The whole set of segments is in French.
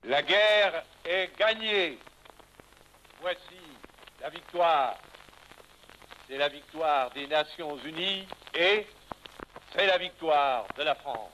La guerre est gagnée. Voici la victoire. C'est la victoire des Nations Unies et c'est la victoire de la France.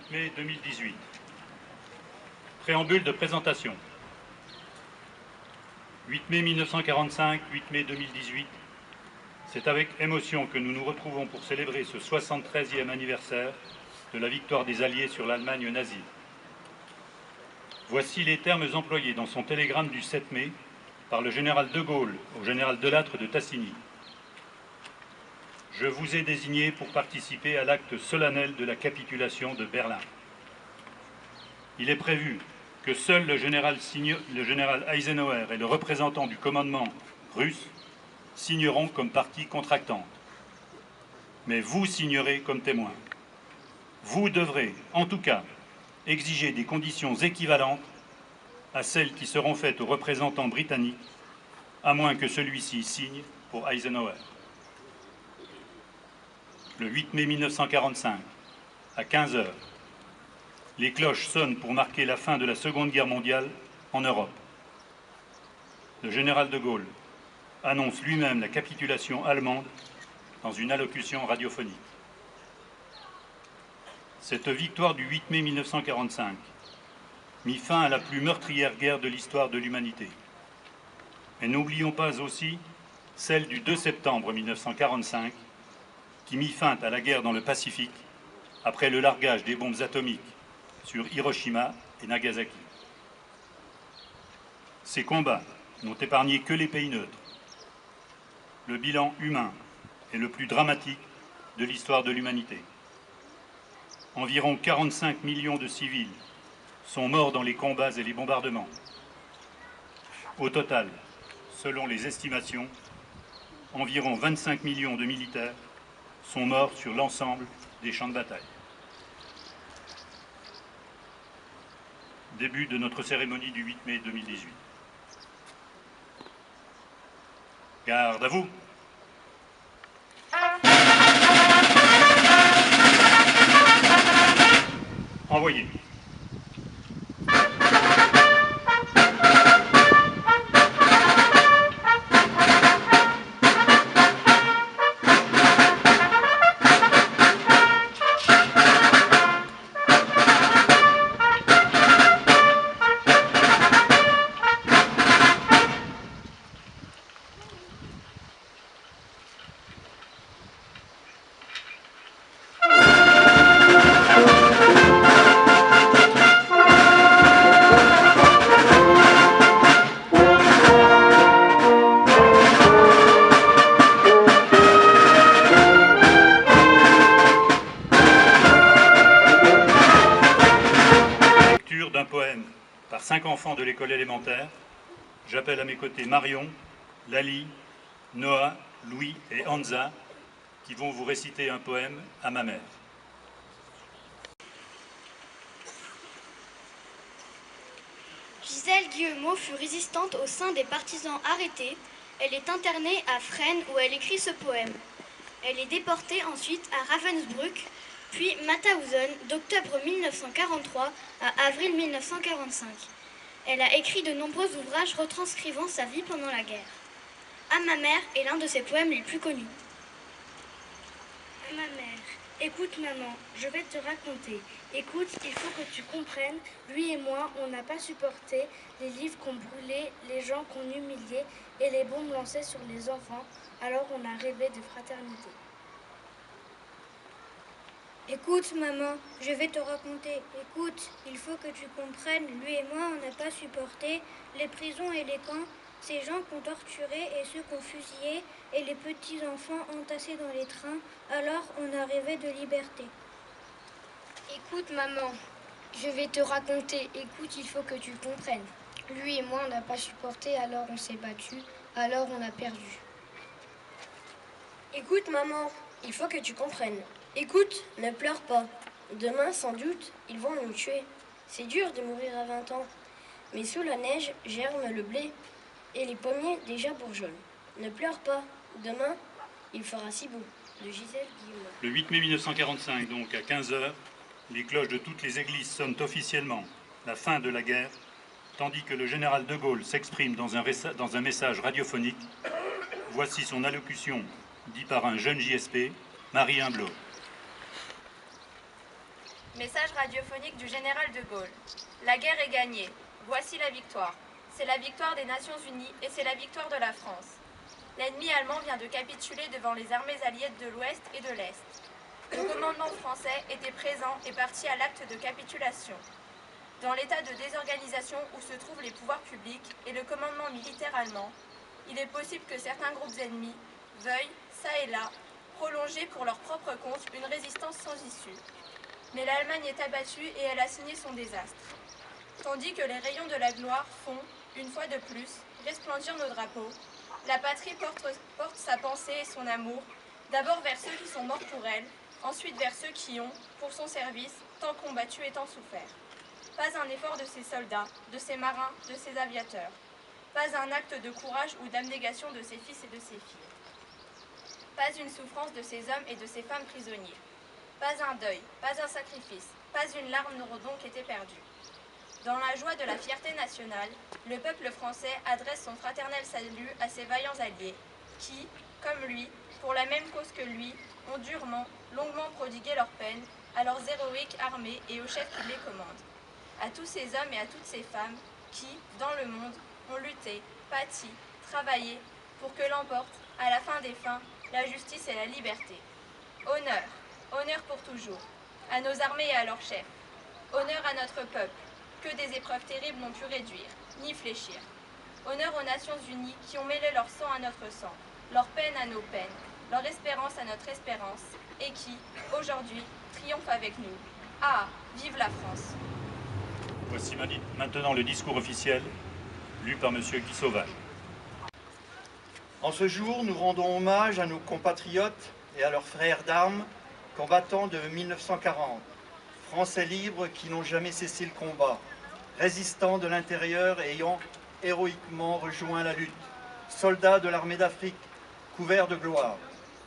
Mai 2018. Préambule de présentation. 8 mai 1945, 8 mai 2018. C'est avec émotion que nous nous retrouvons pour célébrer ce 73e anniversaire de la victoire des Alliés sur l'Allemagne nazie. Voici les termes employés dans son télégramme du 7 mai par le général de Gaulle au général Delattre de Tassigny. Je vous ai désigné pour participer à l'acte solennel de la capitulation de Berlin. Il est prévu que seul le général Eisenhower et le représentant du commandement russe signeront comme partie contractante. Mais vous signerez comme témoin. Vous devrez, en tout cas, exiger des conditions équivalentes à celles qui seront faites aux représentants britanniques, à moins que celui-ci signe pour Eisenhower. Le 8 mai 1945, à 15 h, les cloches sonnent pour marquer la fin de la Seconde Guerre mondiale en Europe. Le général de Gaulle annonce lui-même la capitulation allemande dans une allocution radiophonique. Cette victoire du 8 mai 1945 mit fin à la plus meurtrière guerre de l'histoire de l'humanité. Mais n'oublions pas aussi celle du 2 septembre 1945, qui mit fin à la guerre dans le Pacifique après le largage des bombes atomiques sur Hiroshima et Nagasaki. Ces combats n'ont épargné que les pays neutres. Le bilan humain est le plus dramatique de l'histoire de l'humanité. Environ 45 millions de civils sont morts dans les combats et les bombardements. Au total, selon les estimations, environ 25 millions de militaires sont morts sur l'ensemble des champs de bataille. Début de notre cérémonie du 8 mai 2018. Garde à vous. Envoyez. D'un poème par 5 enfants de l'école élémentaire. J'appelle à mes côtés Marion, Lali, Noah, Louis et Hansa qui vont vous réciter un poème à ma mère. Gisèle Guillemot fut résistante au sein des partisans arrêtés. Elle est internée à Fresnes où elle écrit ce poème. Elle est déportée ensuite à Ravensbrück, puis Mauthausen d'octobre 1943 à avril 1945. Elle a écrit de nombreux ouvrages retranscrivant sa vie pendant la guerre. À ma mère est l'un de ses poèmes les plus connus. À ma mère, Écoute maman, je vais te raconter. Écoute, il faut que tu comprennes, lui et moi, on n'a pas supporté les livres qu'on brûlait, les gens qu'on humiliait et les bombes lancées sur les enfants, alors on a rêvé de fraternité. Écoute, maman, je vais te raconter. Écoute, il faut que tu comprennes, lui et moi, on n'a pas supporté les prisons et les camps, ces gens qu'on torturait et ceux qu'on fusillait, et les petits-enfants entassés dans les trains, alors on a rêvé de liberté. Écoute, maman, je vais te raconter. Écoute, il faut que tu comprennes. Lui et moi, on n'a pas supporté, alors on s'est battu, alors on a perdu. Écoute, maman, il faut que tu comprennes. Écoute, ne pleure pas. Demain, sans doute, ils vont nous tuer. C'est dur de mourir à 20 ans. Mais sous la neige germe le blé et les pommiers déjà bourgeonnent. Ne pleure pas. Demain, il fera si beau. De Gisèle Guillaume. Le 8 mai 1945, donc à 15 h, les cloches de toutes les églises sonnent officiellement la fin de la guerre, tandis que le général de Gaulle s'exprime dans un message radiophonique. Voici son allocution, dit par un jeune JSP, Marie Humblot. Message radiophonique du général de Gaulle. La guerre est gagnée. Voici la victoire. C'est la victoire des Nations Unies et c'est la victoire de la France. L'ennemi allemand vient de capituler devant les armées alliées de l'Ouest et de l'Est. Le commandement français était présent et parti à l'acte de capitulation. Dans l'état de désorganisation où se trouvent les pouvoirs publics et le commandement militaire allemand, il est possible que certains groupes ennemis veuillent, ça et là, prolonger pour leur propre compte une résistance sans issue. Mais l'Allemagne est abattue et elle a signé son désastre. Tandis que les rayons de la gloire font, une fois de plus, resplendir nos drapeaux, la patrie porte sa pensée et son amour, d'abord vers ceux qui sont morts pour elle, ensuite vers ceux qui ont, pour son service, tant combattu et tant souffert. Pas un effort de ces soldats, de ces marins, de ces aviateurs. Pas un acte de courage ou d'abnégation de ses fils et de ses filles. Pas une souffrance de ces hommes et de ces femmes prisonniers. Pas un deuil, pas un sacrifice, pas une larme n'auront donc été perdues. Dans la joie de la fierté nationale, le peuple français adresse son fraternel salut à ses vaillants alliés, qui, comme lui, pour la même cause que lui, ont durement, longuement prodigué leur peine à leurs héroïques armées et aux chefs qui les commandent. À tous ces hommes et à toutes ces femmes qui, dans le monde, ont lutté, pâti, travaillé, pour que l'emporte, à la fin des fins, la justice et la liberté. Honneur, honneur pour toujours, à nos armées et à leurs chefs. Honneur à notre peuple, que des épreuves terribles n'ont pu réduire, ni fléchir. Honneur aux Nations Unies qui ont mêlé leur sang à notre sang, leur peine à nos peines, leur espérance à notre espérance, et qui, aujourd'hui, triomphent avec nous. Ah, vive la France! Voici maintenant le discours officiel, lu par M. Guy Sauvage. En ce jour, nous rendons hommage à nos compatriotes et à leurs frères d'armes, combattants de 1940, Français libres qui n'ont jamais cessé le combat, résistants de l'intérieur et ayant héroïquement rejoint la lutte, soldats de l'armée d'Afrique, couverts de gloire,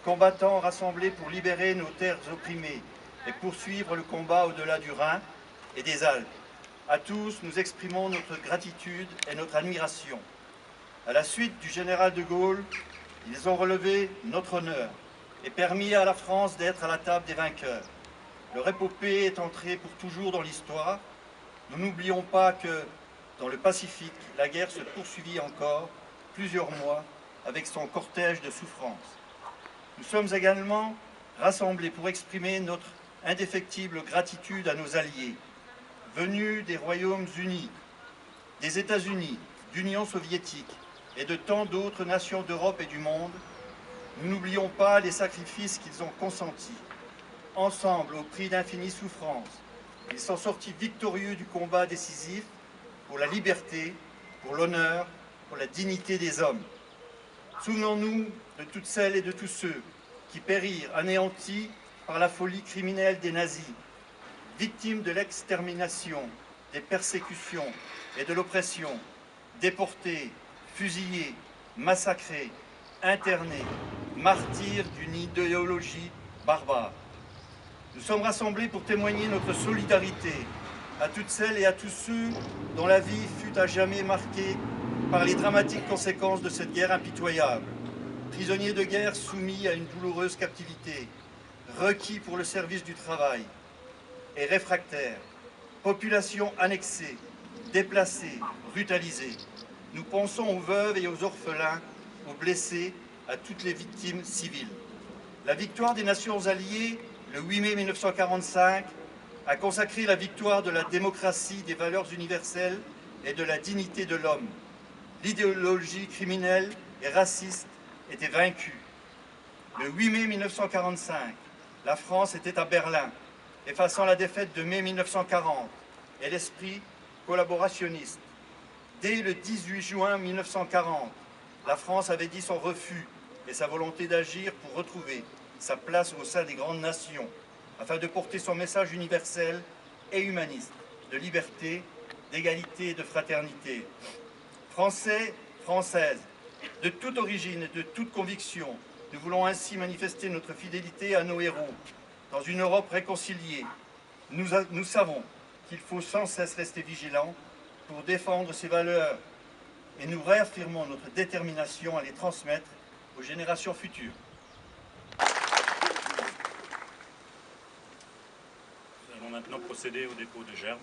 combattants rassemblés pour libérer nos terres opprimées et poursuivre le combat au-delà du Rhin et des Alpes. À tous, nous exprimons notre gratitude et notre admiration. À la suite du général de Gaulle, ils ont relevé notre honneur et permis à la France d'être à la table des vainqueurs. Leur épopée est entrée pour toujours dans l'histoire. Nous n'oublions pas que, dans le Pacifique, la guerre se poursuivit encore plusieurs mois avec son cortège de souffrances. Nous sommes également rassemblés pour exprimer notre indéfectible gratitude à nos alliés, venus des Royaumes-Unis, des États-Unis, d'Union soviétique et de tant d'autres nations d'Europe et du monde. Nous n'oublions pas les sacrifices qu'ils ont consentis. Ensemble, au prix d'infinies souffrances, ils sont sortis victorieux du combat décisif pour la liberté, pour l'honneur, pour la dignité des hommes. Souvenons-nous de toutes celles et de tous ceux qui périrent anéantis par la folie criminelle des nazis, victimes de l'extermination, des persécutions et de l'oppression, déportés, fusillés, massacrés, internés, martyrs d'une idéologie barbare. Nous sommes rassemblés pour témoigner notre solidarité à toutes celles et à tous ceux dont la vie fut à jamais marquée par les dramatiques conséquences de cette guerre impitoyable. Prisonniers de guerre soumis à une douloureuse captivité, requis pour le service du travail et réfractaires, population annexée, déplacée, brutalisée. Nous pensons aux veuves et aux orphelins, aux blessés, à toutes les victimes civiles. La victoire des Nations Alliées, le 8 mai 1945, a consacré la victoire de la démocratie, des valeurs universelles et de la dignité de l'homme. L'idéologie criminelle et raciste était vaincue. Le 8 mai 1945, la France était à Berlin, effaçant la défaite de mai 1940 et l'esprit collaborationniste. Dès le 18 juin 1940, la France avait dit son refus et sa volonté d'agir pour retrouver sa place au sein des grandes nations, afin de porter son message universel et humaniste, de liberté, d'égalité et de fraternité. Français, Françaises, de toute origine et de toute conviction, nous voulons ainsi manifester notre fidélité à nos héros. Dans une Europe réconciliée, nous savons qu'il faut sans cesse rester vigilants pour défendre ces valeurs et nous réaffirmons notre détermination à les transmettre aux générations futures. Nous allons maintenant procéder au dépôt de gerbes.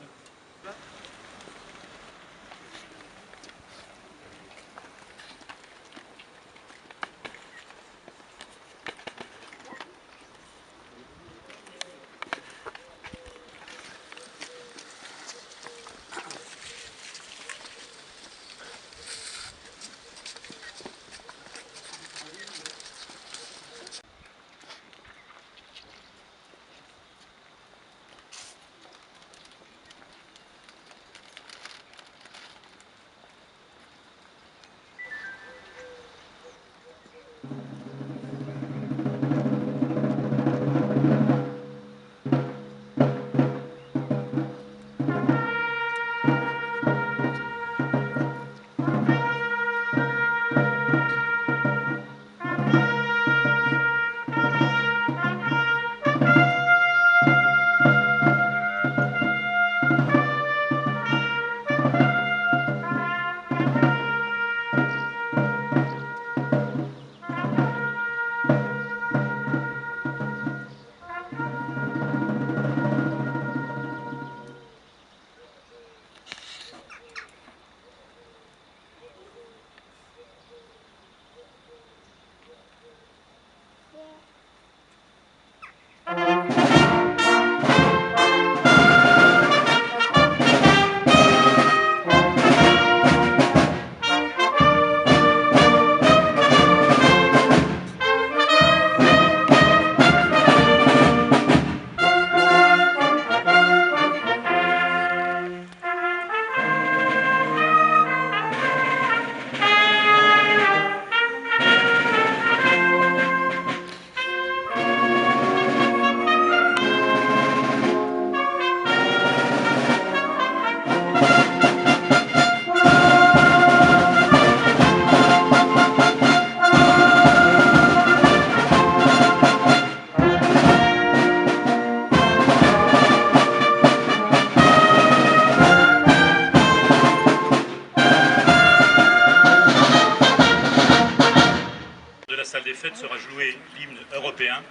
Sera joué l'hymne européen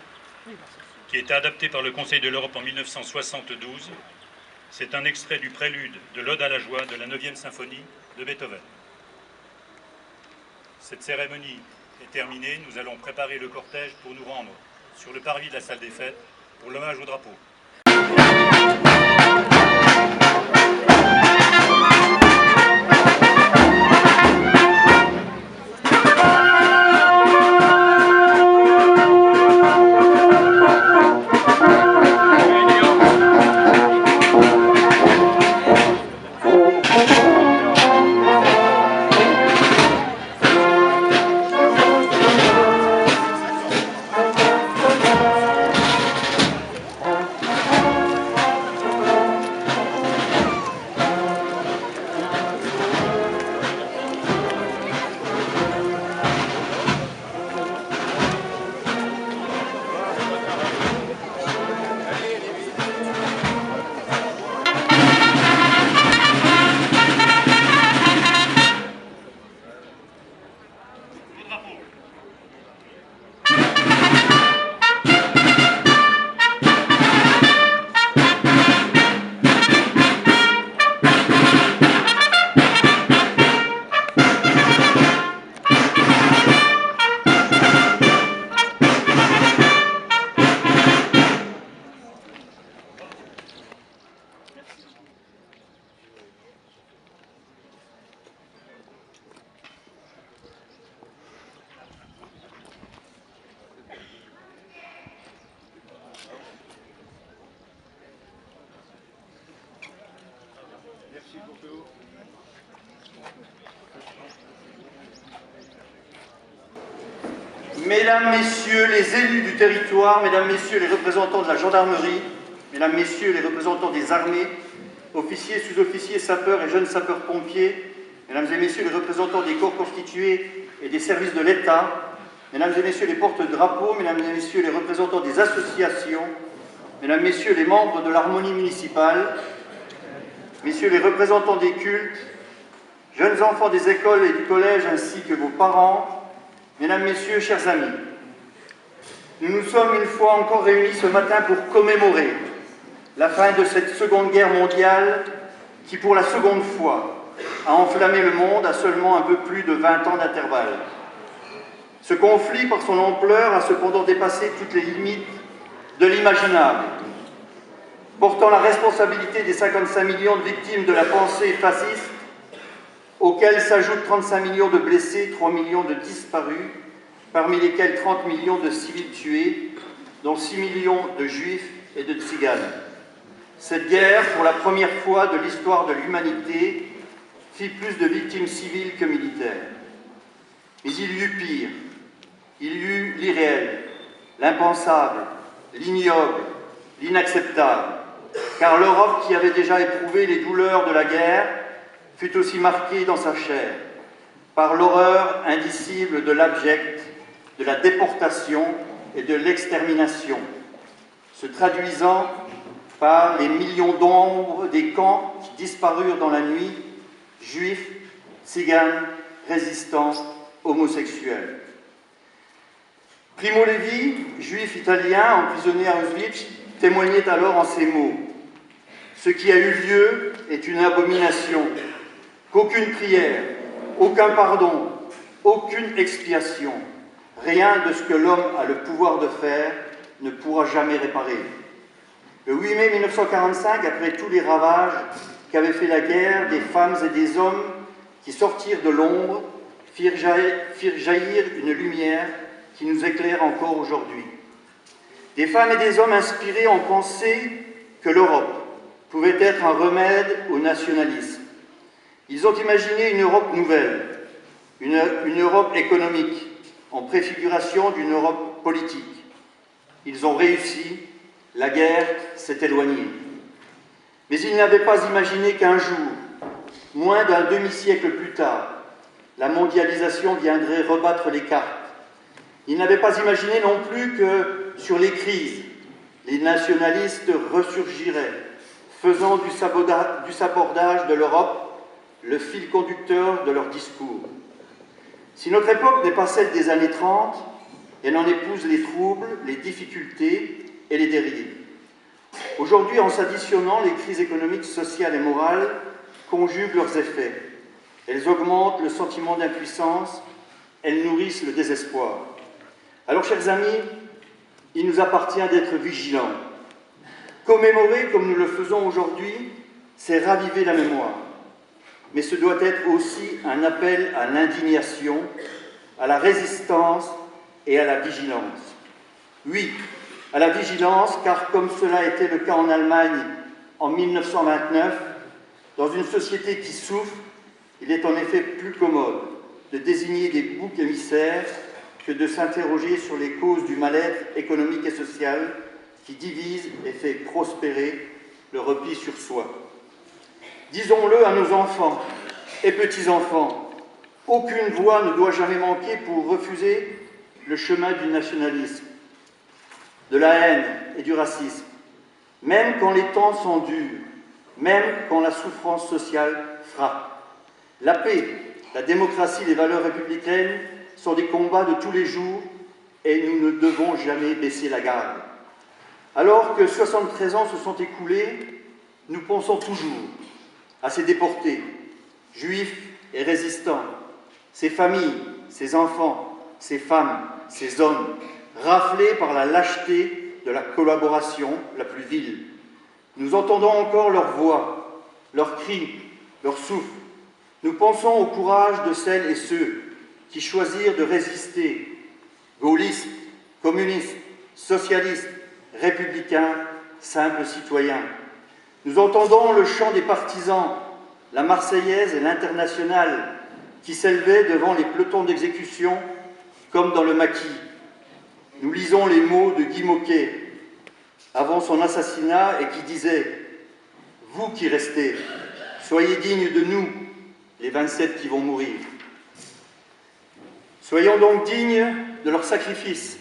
qui a été adapté par le Conseil de l'Europe en 1972. C'est un extrait du prélude de l'Ode à la joie de la 9e symphonie de Beethoven. Cette cérémonie est terminée. Nous allons préparer le cortège pour nous rendre sur le parvis de la salle des fêtes pour l'hommage au drapeau. Mesdames, Messieurs les élus du territoire, Mesdames, Messieurs les représentants de la gendarmerie, Mesdames, Messieurs les représentants des armées, officiers, sous-officiers, sapeurs et jeunes sapeurs-pompiers, Mesdames et Messieurs les représentants des corps constitués et des services de l'État, Mesdames et Messieurs les porte-drapeaux, Mesdames et Messieurs les représentants des associations, Mesdames, Messieurs les membres de l'harmonie municipale, Messieurs les représentants des cultes, jeunes enfants des écoles et du collège ainsi que vos parents, Mesdames, Messieurs, chers amis, nous nous sommes une fois encore réunis ce matin pour commémorer la fin de cette Seconde Guerre mondiale qui, pour la seconde fois, a enflammé le monde à seulement un peu plus de 20 ans d'intervalle. Ce conflit, par son ampleur, a cependant dépassé toutes les limites de l'imaginable, portant la responsabilité des 55 millions de victimes de la pensée fasciste, auxquels s'ajoutent 35 millions de blessés, 3 millions de disparus, parmi lesquels 30 millions de civils tués, dont 6 millions de juifs et de tziganes. Cette guerre, pour la première fois de l'histoire de l'humanité, fit plus de victimes civiles que militaires. Mais il y eut pire, il y eut l'irréel, l'impensable, l'ignoble, l'inacceptable, car l'Europe, qui avait déjà éprouvé les douleurs de la guerre, fut aussi marquée dans sa chair par l'horreur indicible de l'abject, de la déportation et de l'extermination, se traduisant par les millions d'ombres des camps qui disparurent dans la nuit, juifs, tziganes, résistants, homosexuels. Primo Levi, juif italien emprisonné à Auschwitz, témoignait alors en ces mots: « Ce qui a eu lieu est une abomination, qu'aucune prière, aucun pardon, aucune expiation, rien de ce que l'homme a le pouvoir de faire ne pourra jamais réparer. » Le 8 mai 1945, après tous les ravages qu'avait fait la guerre, des femmes et des hommes qui sortirent de l'ombre firent jaillir une lumière qui nous éclaire encore aujourd'hui. Des femmes et des hommes inspirés ont pensé que l'Europe pouvait être un remède au nationalisme. Ils ont imaginé une Europe nouvelle, une Europe économique, en préfiguration d'une Europe politique. Ils ont réussi, la guerre s'est éloignée. Mais ils n'avaient pas imaginé qu'un jour, moins d'un demi-siècle plus tard, la mondialisation viendrait rebattre les cartes. Ils n'avaient pas imaginé non plus que, sur les crises, les nationalistes ressurgiraient, faisant du sabordage de l'Europe le fil conducteur de leur discours. Si notre époque n'est pas celle des années 30, elle en épouse les troubles, les difficultés et les dérives. Aujourd'hui, en s'additionnant, les crises économiques, sociales et morales conjuguent leurs effets. Elles augmentent le sentiment d'impuissance, elles nourrissent le désespoir. Alors, chers amis, il nous appartient d'être vigilants. Commémorer comme nous le faisons aujourd'hui, c'est raviver la mémoire. Mais ce doit être aussi un appel à l'indignation, à la résistance et à la vigilance. Oui, à la vigilance, car comme cela était le cas en Allemagne en 1929, dans une société qui souffre, il est en effet plus commode de désigner des boucs émissaires que de s'interroger sur les causes du mal-être économique et social qui divise et fait prospérer le repli sur soi. Disons-le à nos enfants et petits-enfants, aucune voix ne doit jamais manquer pour refuser le chemin du nationalisme, de la haine et du racisme, même quand les temps sont durs, même quand la souffrance sociale frappe. La paix, la démocratie, les valeurs républicaines sont des combats de tous les jours et nous ne devons jamais baisser la garde. Alors que 73 ans se sont écoulés, nous pensons toujours à ces déportés, juifs et résistants, ces familles, ces enfants, ces femmes, ces hommes, raflés par la lâcheté de la collaboration la plus vile. Nous entendons encore leurs voix, leurs cris, leurs souffles. Nous pensons au courage de celles et ceux qui choisirent de résister, gaullistes, communistes, socialistes, républicains, simples citoyens. Nous entendons le chant des partisans la Marseillaise et l'Internationale qui s'élevaient devant les pelotons d'exécution comme dans le maquis. Nous lisons les mots de Guy Môquet avant son assassinat et qui disait « Vous qui restez, soyez dignes de nous, les 27 qui vont mourir. » Soyons donc dignes de leur sacrifice,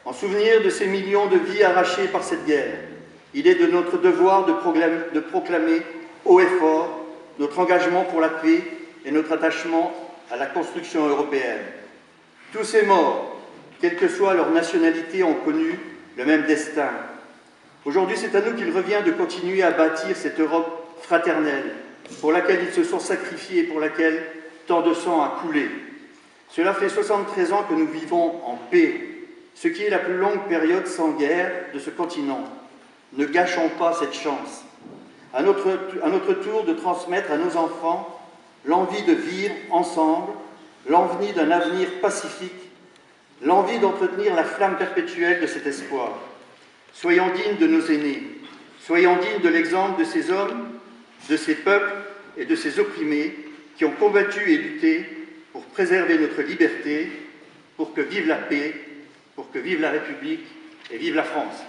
en souvenir de ces millions de vies arrachées par cette guerre. Il est de notre devoir de proclamer haut et fort notre engagement pour la paix et notre attachement à la construction européenne. Tous ces morts, quelle que soit leur nationalité, ont connu le même destin. Aujourd'hui, c'est à nous qu'il revient de continuer à bâtir cette Europe fraternelle pour laquelle ils se sont sacrifiés et pour laquelle tant de sang a coulé. Cela fait 73 ans que nous vivons en paix, ce qui est la plus longue période sans guerre de ce continent. Ne gâchons pas cette chance. À notre tour de transmettre à nos enfants l'envie de vivre ensemble, l'envie d'un avenir pacifique, l'envie d'entretenir la flamme perpétuelle de cet espoir. Soyons dignes de nos aînés, soyons dignes de l'exemple de ces hommes, de ces peuples et de ces opprimés qui ont combattu et lutté pour préserver notre liberté, pour que vive la paix, pour que vive la République et vive la France.